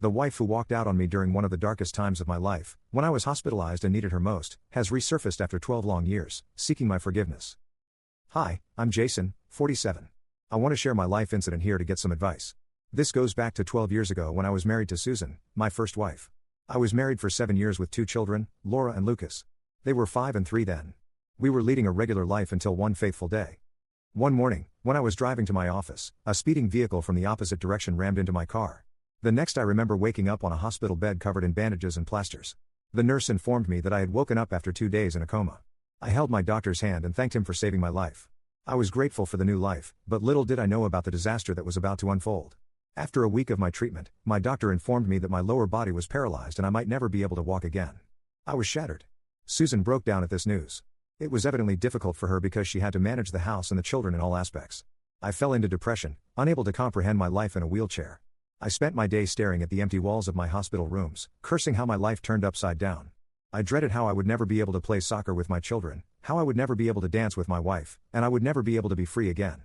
The wife who walked out on me during one of the darkest times of my life, when I was hospitalized and needed her most, has resurfaced after 12 long years, seeking my forgiveness. Hi, I'm Jason, 47. I want to share my life incident here to get some advice. This goes back to 12 years ago when I was married to Susan, my first wife. I was married for 7 years with 2 children, Laura and Lucas. They were 5 and 3 then. We were leading a regular life until one fateful day. One morning, when I was driving to my office, a speeding vehicle from the opposite direction rammed into my car. The next I remember waking up on a hospital bed covered in bandages and plasters. The nurse informed me that I had woken up after 2 days in a coma. I held my doctor's hand and thanked him for saving my life. I was grateful for the new life, but little did I know about the disaster that was about to unfold. After a week of my treatment, my doctor informed me that my lower body was paralyzed and I might never be able to walk again. I was shattered. Susan broke down at this news. It was evidently difficult for her because she had to manage the house and the children in all aspects. I fell into depression, unable to comprehend my life in a wheelchair. I spent my day staring at the empty walls of my hospital rooms, cursing how my life turned upside down. I dreaded how I would never be able to play soccer with my children, how I would never be able to dance with my wife, and I would never be able to be free again.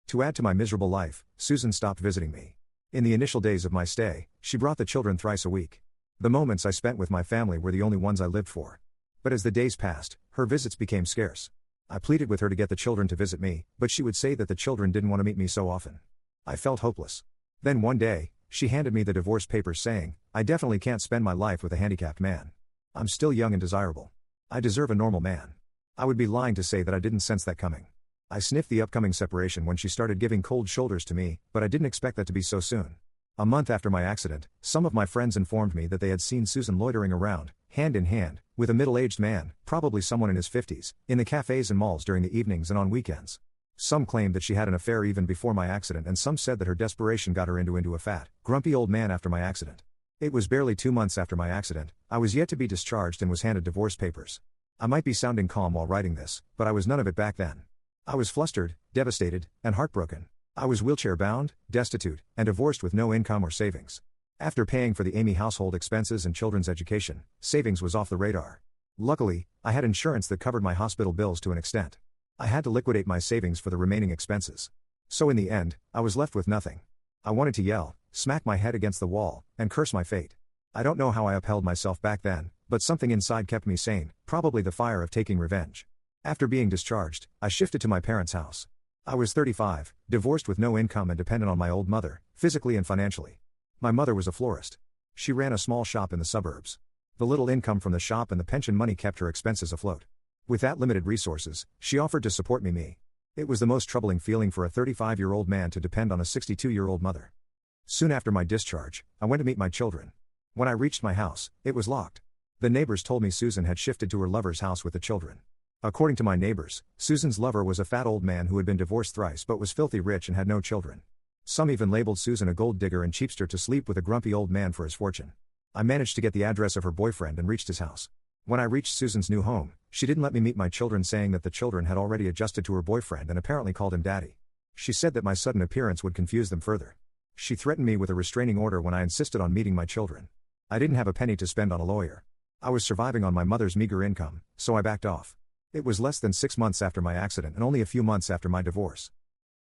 To add to my miserable life, Susan stopped visiting me. In the initial days of my stay, she brought the children thrice a week. The moments I spent with my family were the only ones I lived for. But as the days passed, her visits became scarce. I pleaded with her to get the children to visit me, but she would say that the children didn't want to meet me so often. I felt hopeless. Then one day, she handed me the divorce papers saying, "I definitely can't spend my life with a handicapped man. I'm still young and desirable. I deserve a normal man." I would be lying to say that I didn't sense that coming. I sniffed the upcoming separation when she started giving cold shoulders to me, but I didn't expect that to be so soon. A month after my accident, some of my friends informed me that they had seen Susan loitering around, hand in hand, with a middle-aged man, probably someone in his 50s, in the cafes and malls during the evenings and on weekends. Some claimed that she had an affair even before my accident, and some said that her desperation got her into a fat, grumpy old man after my accident. It was barely 2 months after my accident. I was yet to be discharged and was handed divorce papers. I might be sounding calm while writing this, but I was none of it back then. I was flustered, devastated, and heartbroken. I was wheelchair-bound, destitute, and divorced with no income or savings. After paying for the Amy household expenses and children's education, savings was off the radar. Luckily, I had insurance that covered my hospital bills to an extent. I had to liquidate my savings for the remaining expenses. So in the end, I was left with nothing. I wanted to yell, smack my head against the wall, and curse my fate. I don't know how I upheld myself back then, but something inside kept me sane, probably the fire of taking revenge. After being discharged, I shifted to my parents' house. I was 35, divorced with no income and dependent on my old mother, physically and financially. My mother was a florist. She ran a small shop in the suburbs. The little income from the shop and the pension money kept her expenses afloat. With that limited resources, she offered to support me. It was the most troubling feeling for a 35-year-old man to depend on a 62-year-old mother. Soon after my discharge, I went to meet my children. When I reached my house, it was locked. The neighbors told me Susan had shifted to her lover's house with the children. According to my neighbors, Susan's lover was a fat old man who had been divorced thrice but was filthy rich and had no children. Some even labeled Susan a gold digger and cheapster to sleep with a grumpy old man for his fortune. I managed to get the address of her boyfriend and reached his house. When I reached Susan's new home, she didn't let me meet my children, saying that the children had already adjusted to her boyfriend and apparently called him daddy. She said that my sudden appearance would confuse them further. She threatened me with a restraining order when I insisted on meeting my children. I didn't have a penny to spend on a lawyer. I was surviving on my mother's meager income, so I backed off. It was less than 6 months after my accident and only a few months after my divorce.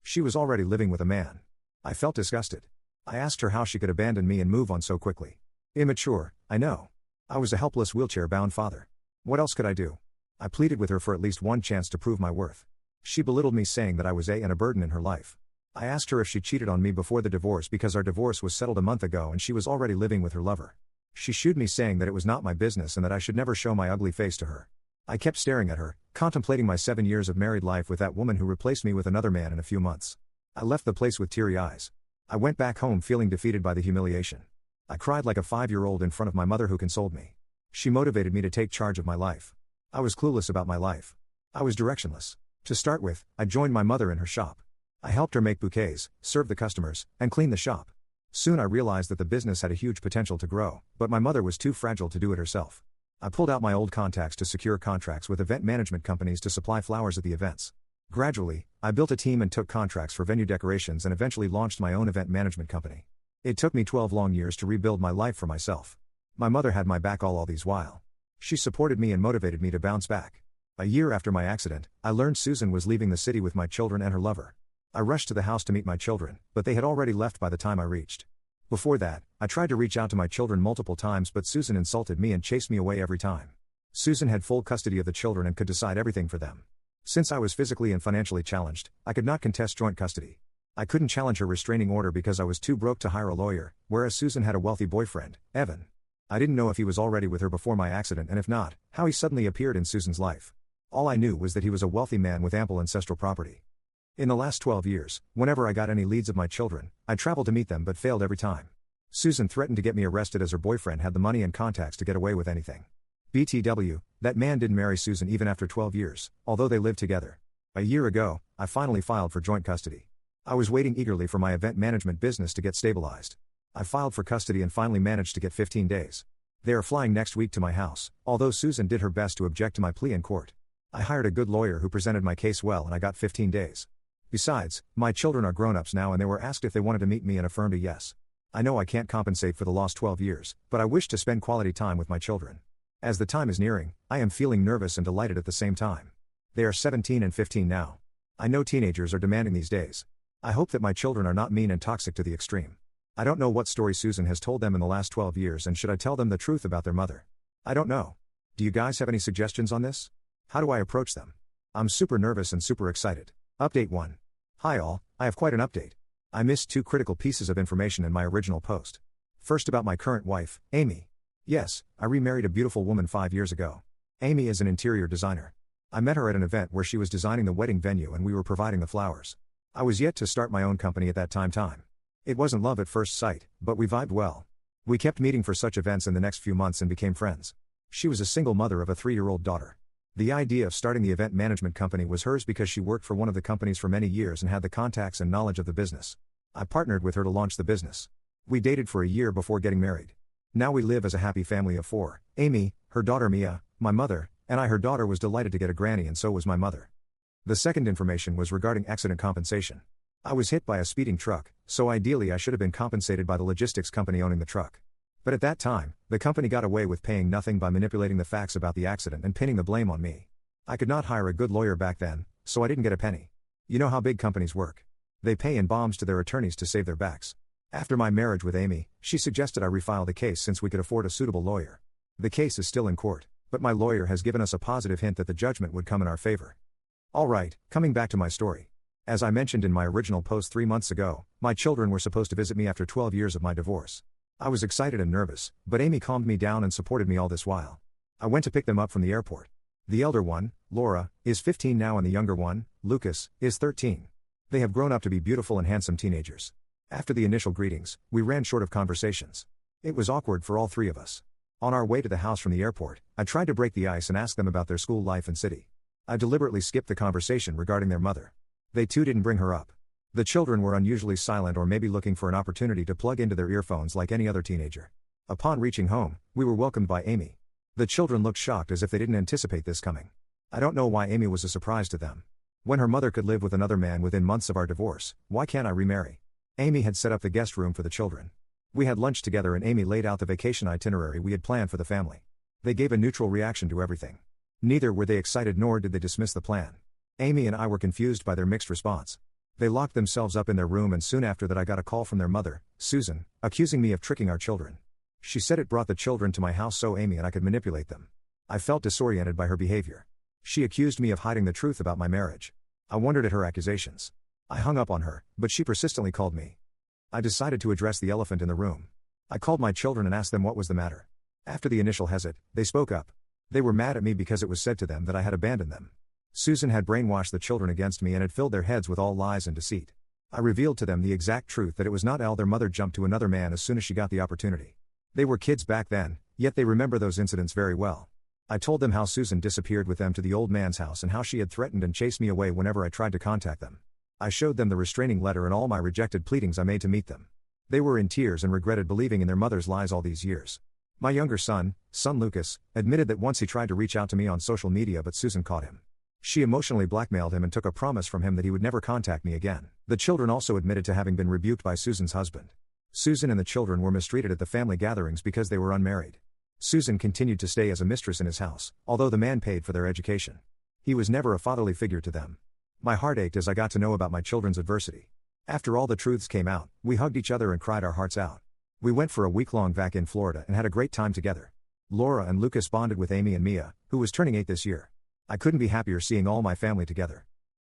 She was already living with a man. I felt disgusted. I asked her how she could abandon me and move on so quickly. Immature, I know. I was a helpless wheelchair-bound father. What else could I do? I pleaded with her for at least one chance to prove my worth. She belittled me, saying that I was a burden in her life. I asked her if she cheated on me before the divorce because our divorce was settled a month ago and she was already living with her lover. She shooed me, saying that it was not my business and that I should never show my ugly face to her. I kept staring at her, contemplating my 7 years of married life with that woman who replaced me with another man in a few months. I left the place with teary eyes. I went back home feeling defeated by the humiliation. I cried like a 5-year-old in front of my mother, who consoled me. She motivated me to take charge of my life. I was clueless about my life. I was directionless. To start with, I joined my mother in her shop. I helped her make bouquets, serve the customers, and clean the shop. Soon I realized that the business had a huge potential to grow, but my mother was too fragile to do it herself. I pulled out my old contacts to secure contracts with event management companies to supply flowers at the events. Gradually, I built a team and took contracts for venue decorations and eventually launched my own event management company. It took me 12 long years to rebuild my life for myself. My mother had my back all these while. She supported me and motivated me to bounce back. A year after my accident, I learned Susan was leaving the city with my children and her lover. I rushed to the house to meet my children, but they had already left by the time I reached. Before that, I tried to reach out to my children multiple times, but Susan insulted me and chased me away every time. Susan had full custody of the children and could decide everything for them. Since I was physically and financially challenged, I could not contest joint custody. I couldn't challenge her restraining order because I was too broke to hire a lawyer, whereas Susan had a wealthy boyfriend, Evan. I didn't know if he was already with her before my accident, and if not, how he suddenly appeared in Susan's life. All I knew was that he was a wealthy man with ample ancestral property. In the last 12 years, whenever I got any leads of my children, I traveled to meet them but failed every time. Susan threatened to get me arrested as her boyfriend had the money and contacts to get away with anything. BTW, that man didn't marry Susan even after 12 years, although they lived together. A year ago, I finally filed for joint custody. I was waiting eagerly for my event management business to get stabilized. I filed for custody and finally managed to get 15 days. They are flying next week to my house, although Susan did her best to object to my plea in court. I hired a good lawyer who presented my case well and I got 15 days. Besides, my children are grown-ups now and they were asked if they wanted to meet me and affirmed a yes. I know I can't compensate for the lost 12 years, but I wish to spend quality time with my children. As the time is nearing, I am feeling nervous and delighted at the same time. They are 17 and 15 now. I know teenagers are demanding these days. I hope that my children are not mean and toxic to the extreme. I don't know what story Susan has told them in the last 12 years, and should I tell them the truth about their mother? I don't know. Do you guys have any suggestions on this? How do I approach them? I'm super nervous and super excited. Update 1. Hi all, I have quite an update. I missed 2 critical pieces of information in my original post. First, about my current wife, Amy. Yes, I remarried a beautiful woman 5 years ago. Amy is an interior designer. I met her at an event where she was designing the wedding venue and we were providing the flowers. I was yet to start my own company at that time. It wasn't love at first sight, but we vibed well. We kept meeting for such events in the next few months and became friends. She was a single mother of a 3-year-old daughter. The idea of starting the event management company was hers because she worked for one of the companies for many years and had the contacts and knowledge of the business. I partnered with her to launch the business. We dated for a year before getting married. Now we live as a happy family of 4, Amy, her daughter Mia, my mother, and I. Her daughter was delighted to get a granny and so was my mother. The second information was regarding accident compensation. I was hit by a speeding truck, so ideally I should have been compensated by the logistics company owning the truck. But at that time, the company got away with paying nothing by manipulating the facts about the accident and pinning the blame on me. I could not hire a good lawyer back then, so I didn't get a penny. You know how big companies work. They pay in bombs to their attorneys to save their backs. After my marriage with Amy, she suggested I refile the case since we could afford a suitable lawyer. The case is still in court, but my lawyer has given us a positive hint that the judgment would come in our favor. Alright, coming back to my story. As I mentioned in my original post 3 months ago, my children were supposed to visit me after 12 years of my divorce. I was excited and nervous, but Amy calmed me down and supported me all this while. I went to pick them up from the airport. The elder one, Laura, is 15 now and the younger one, Lucas, is 13. They have grown up to be beautiful and handsome teenagers. After the initial greetings, we ran short of conversations. It was awkward for all 3 of us. On our way to the house from the airport, I tried to break the ice and ask them about their school life and city. I deliberately skipped the conversation regarding their mother. They too didn't bring her up. The children were unusually silent or maybe looking for an opportunity to plug into their earphones like any other teenager. Upon reaching home, we were welcomed by Amy. The children looked shocked as if they didn't anticipate this coming. I don't know why Amy was a surprise to them. When her mother could live with another man within months of our divorce, why can't I remarry? Amy had set up the guest room for the children. We had lunch together and Amy laid out the vacation itinerary we had planned for the family. They gave a neutral reaction to everything. Neither were they excited nor did they dismiss the plan. Amy and I were confused by their mixed response. They locked themselves up in their room and soon after that I got a call from their mother, Susan, accusing me of tricking our children. She said it brought the children to my house so Amy and I could manipulate them. I felt disoriented by her behavior. She accused me of hiding the truth about my marriage. I wondered at her accusations. I hung up on her, but she persistently called me. I decided to address the elephant in the room. I called my children and asked them what was the matter. After the initial hesitation, they spoke up. They were mad at me because it was said to them that I had abandoned them. Susan had brainwashed the children against me and had filled their heads with all lies and deceit. I revealed to them the exact truth that it was not Al. Their mother jumped to another man as soon as she got the opportunity. They were kids back then, yet they remember those incidents very well. I told them how Susan disappeared with them to the old man's house and how she had threatened and chased me away whenever I tried to contact them. I showed them the restraining letter and all my rejected pleadings I made to meet them. They were in tears and regretted believing in their mother's lies all these years. My younger son Lucas, admitted that once he tried to reach out to me on social media but Susan caught him. She emotionally blackmailed him and took a promise from him that he would never contact me again. The children also admitted to having been rebuked by Susan's husband. Susan and the children were mistreated at the family gatherings because they were unmarried. Susan continued to stay as a mistress in his house, although the man paid for their education. He was never a fatherly figure to them. My heart ached as I got to know about my children's adversity. After all the truths came out, we hugged each other and cried our hearts out. We went for a week-long vac in Florida and had a great time together. Laura and Lucas bonded with Amy and Mia, who was turning 8 this year. I couldn't be happier seeing all my family together.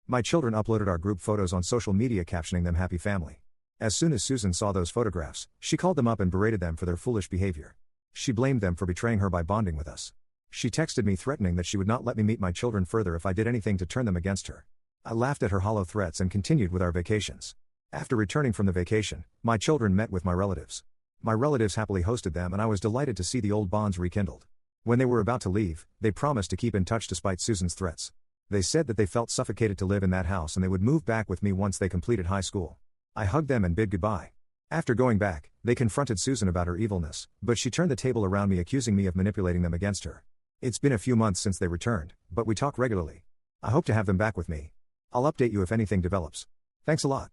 My children uploaded our group photos on social media captioning them Happy Family. As soon as Susan saw those photographs, she called them up and berated them for their foolish behavior. She blamed them for betraying her by bonding with us. She texted me threatening that she would not let me meet my children further if I did anything to turn them against her. I laughed at her hollow threats and continued with our vacations. After returning from the vacation, my children met with my relatives. My relatives happily hosted them and I was delighted to see the old bonds rekindled. When they were about to leave, they promised to keep in touch despite Susan's threats. They said that they felt suffocated to live in that house and they would move back with me once they completed high school. I hugged them and bid goodbye. After going back, they confronted Susan about her evilness, but she turned the table around me accusing me of manipulating them against her. It's been a few months since they returned, but we talk regularly. I hope to have them back with me. I'll update you if anything develops. Thanks a lot.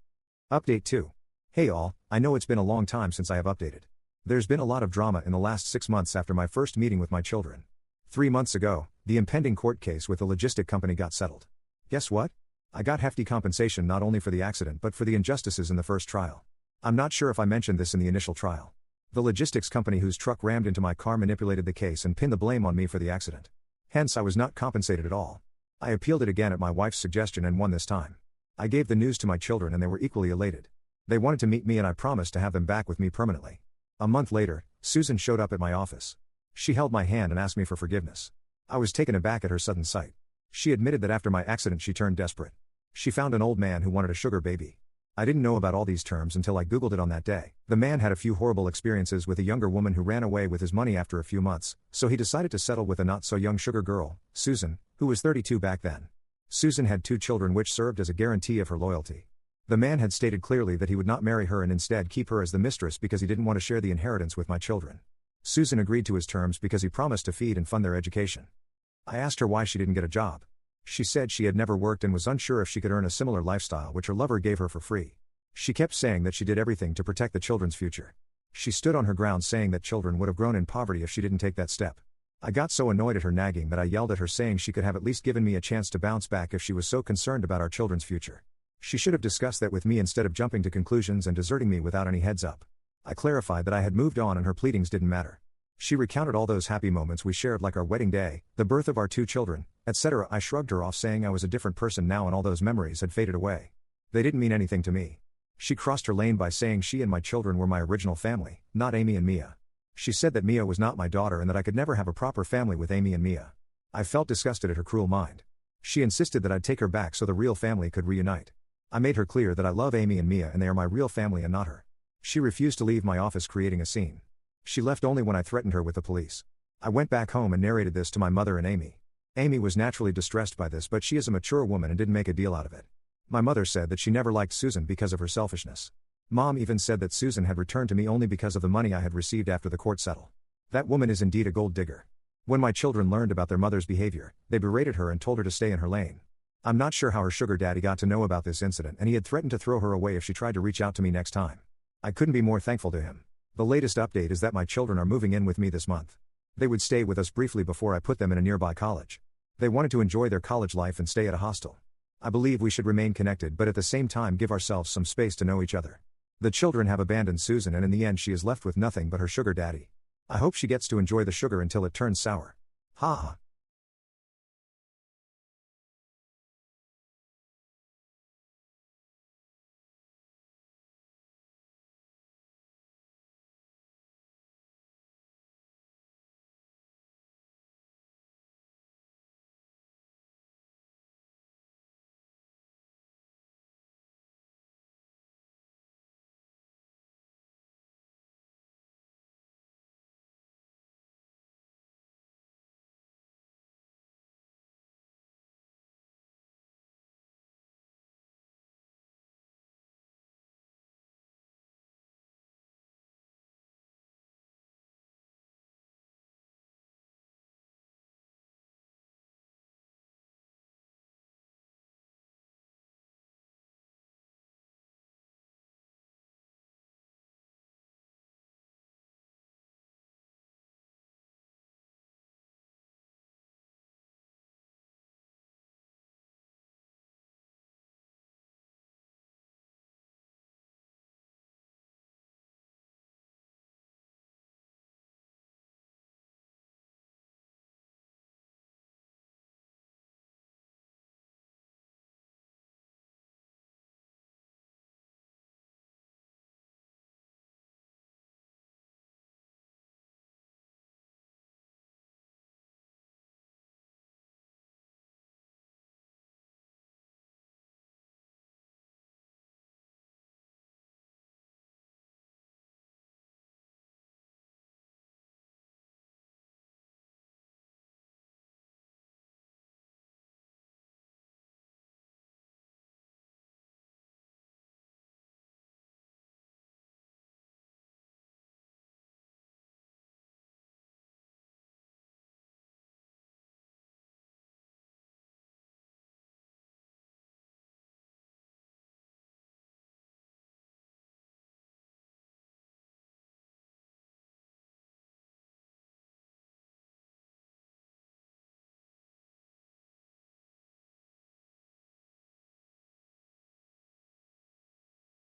Update 2. Hey all, I know it's been a long time since I have updated. There's been a lot of drama in the last 6 months after my first meeting with my children. 3 months ago, the impending court case with the logistic company got settled. Guess what? I got hefty compensation not only for the accident but for the injustices in the first trial. I'm not sure if I mentioned this in the initial trial. The logistics company whose truck rammed into my car manipulated the case and pinned the blame on me for the accident. Hence I was not compensated at all. I appealed it again at my wife's suggestion and won this time. I gave the news to my children and they were equally elated. They wanted to meet me and I promised to have them back with me permanently. A month later, Susan showed up at my office. She held my hand and asked me for forgiveness. I was taken aback at her sudden sight. She admitted that after my accident she turned desperate. She found an old man who wanted a sugar baby. I didn't know about all these terms until I googled it on that day. The man had a few horrible experiences with a younger woman who ran away with his money after a few months, so he decided to settle with a not-so-young sugar girl, Susan, who was 32 back then. Susan had 2 children which served as a guarantee of her loyalty. The man had stated clearly that he would not marry her and instead keep her as the mistress because he didn't want to share the inheritance with my children. Susan agreed to his terms because he promised to feed and fund their education. I asked her why she didn't get a job. She said she had never worked and was unsure if she could earn a similar lifestyle which her lover gave her for free. She kept saying that she did everything to protect the children's future. She stood on her ground saying that children would have grown in poverty if she didn't take that step. I got so annoyed at her nagging that I yelled at her saying she could have at least given me a chance to bounce back if she was so concerned about our children's future. She should have discussed that with me instead of jumping to conclusions and deserting me without any heads up. I clarified that I had moved on and her pleadings didn't matter. She recounted all those happy moments we shared like our wedding day, the birth of our 2 children, etc. I shrugged her off saying I was a different person now and all those memories had faded away. They didn't mean anything to me. She crossed her lane by saying she and my children were my original family, not Amy and Mia. She said that Mia was not my daughter and that I could never have a proper family with Amy and Mia. I felt disgusted at her cruel mind. She insisted that I'd take her back so the real family could reunite. I made her clear that I love Amy and Mia and they are my real family and not her. She refused to leave my office creating a scene. She left only when I threatened her with the police. I went back home and narrated this to my mother and Amy. Amy was naturally distressed by this but she is a mature woman and didn't make a deal out of it. My mother said that she never liked Susan because of her selfishness. Mom even said that Susan had returned to me only because of the money I had received after the court settled. That woman is indeed a gold digger. When my children learned about their mother's behavior, they berated her and told her to stay in her lane. I'm not sure how her sugar daddy got to know about this incident and he had threatened to throw her away if she tried to reach out to me next time. I couldn't be more thankful to him. The latest update is that my children are moving in with me this month. They would stay with us briefly before I put them in a nearby college. They wanted to enjoy their college life and stay at a hostel. I believe we should remain connected but at the same time give ourselves some space to know each other. The children have abandoned Susan and in the end she is left with nothing but her sugar daddy. I hope she gets to enjoy the sugar until it turns sour. Ha ha.